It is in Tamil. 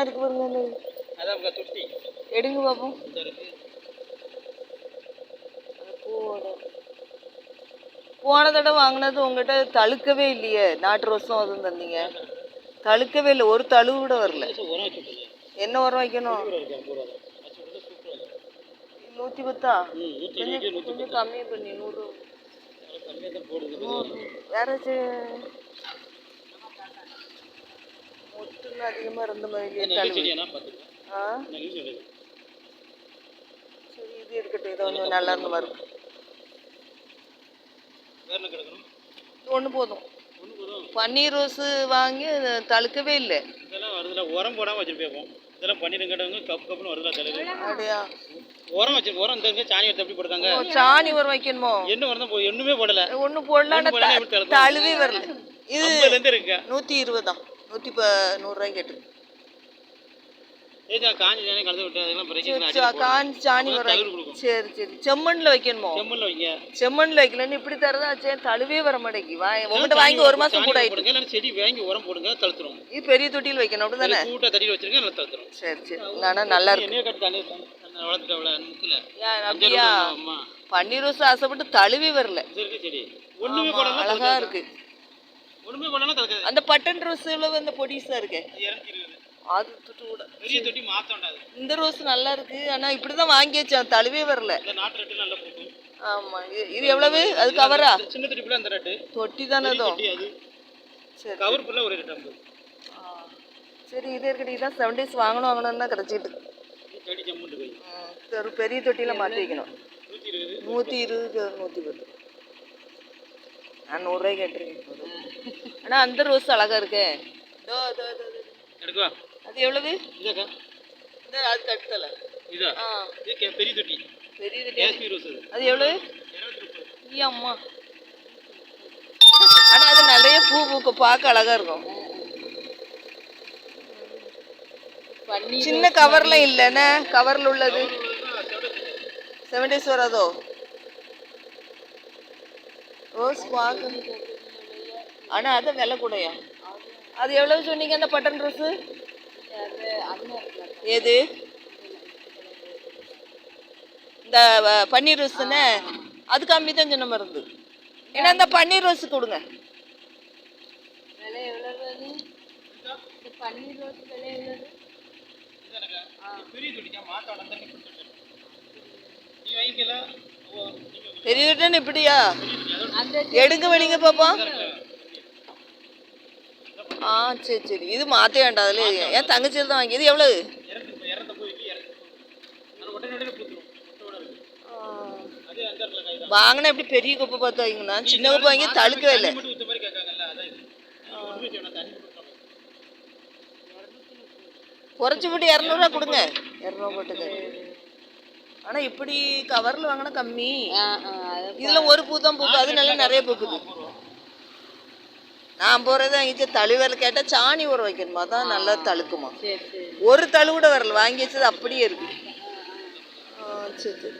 இருக்கு பாருங்க. அதான் தொட்டி எடுங்க பார்ப்போம். பூவோட போன தடவை வாங்கினது உங்ககிட்ட தழுக்கவே இல்லையே. நாட்டு ரோஸும் அதுவும் தந்தீங்க, தழுக்கவே இல்லை. ஒரு தழுவு கூட வரல. என்ன உரம் வைக்கணும்? 110. கொஞ்சம் கம்மி பண்ணி 100 வேற மொத்தம் அதிகமா இருந்த மாதிரி தழுவு. சரி, இது இருக்கட்டும். இதை கொஞ்சம் நல்லா இருந்து வரும். ஒன்று போதும். பன்னீர் ரோஸு வாங்கி தழுக்கவே இல்லை. உரம் போடாமல் வச்சிருப்பேன். இதெல்லாம் பன்னீர் கேட்டவங்க கப்பு கப்புன்னு வருதுல தலைவர். அப்படியா? உரம் வச்சு உரம் இந்த சாணி எடுத்து எப்படி போடுறாங்க? சாணி உரம் வைக்கணுமோ? என்ன உரம் தான் ஒன்றுமே போடலை. ஒன்றும் போடலான்னு தழுவே வரல. இது 50 இருக்கு. 120 தான். 100 ரூபாய்க்கு கேட்டு. காஞ்சி சாணி கலந்து விட்டு காஞ்சி சாணி வர. சரி சரி. செம்மண்ணில் வைக்கணுமோ? செம்மண்ணில் வைங்க. செம்மண்ணில் வைக்கலன்னு இப்படி தரதா? சரி, தழுவே வர மாட்டேங்கி. உங்கள்கிட்ட வாங்கி 1 மாதம் கூட ஆயிடுங்க. செடி வாங்கி உரம் போடுங்க, தழுத்துரும். இது பெரிய தொட்டியில் வைக்கணும் அப்படி தானே? கூட்ட தட்டியில் வச்சிருங்க, நல்லா தழுத்துரும். சரி சரி. ஆனால் நல்லா இருக்கு. அப்படியா? பன்னீர் ரோஸ் ஆசைப்பட்டு தழுவி வரல. அழகா இருக்கு. அந்த பட்டன் ரோஸ் அந்த பொடிசா இருக்கு, அது கூட பெரிய தொட்டி மாத்தண்டாது. இந்த ரோஸ் நல்லா இருக்கு. ஆனா இப்படிதான் வாங்கி வச்சேன், தழுவே வரல. இந்த நாட்டு ரெட்டு நல்லா பூக்கும். ஆமா. இது எவ்வளவு? அது கவரா? சின்ன தொட்டி ஃபுல்லா அந்த ரெட்டு தொட்டி தானே அது? சரி, கவர் ஃபுல்லா ஒரு ரெட்டு 50. சரி, இது இருக்கட்டும். இதான் 7 days வாங்கணும்னா கிடைச்சிட்டு. செடி ஜம்முண்டு போய் ஒரு பெரிய தொட்டியில மாட்டி வைக்கணும். 120 110. நான் 100 ரூபாய் கேட்டிருக்கேன். ஆனா அந்த ரோஸ் அழகா இருக்கே. எடுக்கவா? அது எவ்வளவு? இதக்கா இந்த அது கட்டல. இதா? இது பெரிய தொட்டி. பெரிய தொட்டி. காஷ்மீர் ரோஸ் அது எவ்வளவு? 230. அம்மா. ஆனா அது நிறைய பூ பூக்கும், பார்க்க அழகா இருக்கும். சின்ன கவர்ல இல்லைன்னா கவர்ல உள்ளது 7 days வராதோ? ரோஸ் பார்க்க. ஆனா அது விலை கூடயா? அது எவ்வளவு சொன்னீங்க அந்த பட்டன் ரோஸு? ஏது? இந்த பன்னீர் ரோஸ் தானே? அது கம்மி தான் சொன்ன மருந்து. ஏன்னா அந்த பன்னீர் ரோஸு கொடுங்க. பன்னீர் ரோஸ் விலை எவ்வளவு? பெரிய தொட்டி இப்படியா? எடுங்க வெளிங்க பாப்பா. சரி சரி. இது மாற்ற வேண்டாம். அதுல என் தங்கச்சியில் தான் வாங்கி. இது எவ்வளவு? வாங்கினா எப்படி பெரிய குப்பை பார்த்து வாங்கினா? சின்ன குப்பை வாங்கி தழுக்கவே இல்லை. குறைச்சி போட்டு 200 ரூபா கொடுங்க. 200 போட்டுக்க. ஆனா இப்படி கவர்ல வாங்கினா கம்மி. இதுல ஒரு பூ தான் பூக்கு, அது நல்லா நிறைய பூக்குது. நான் போறது வாங்கிச்சு தழுவல் கேட்டா சாணி ஊற வைக்கணுமா? தான் நல்லா தழுக்குமா? ஒரு தழு கூட வரல. வாங்கி வச்சது அப்படியே இருக்கு. சரி சரி.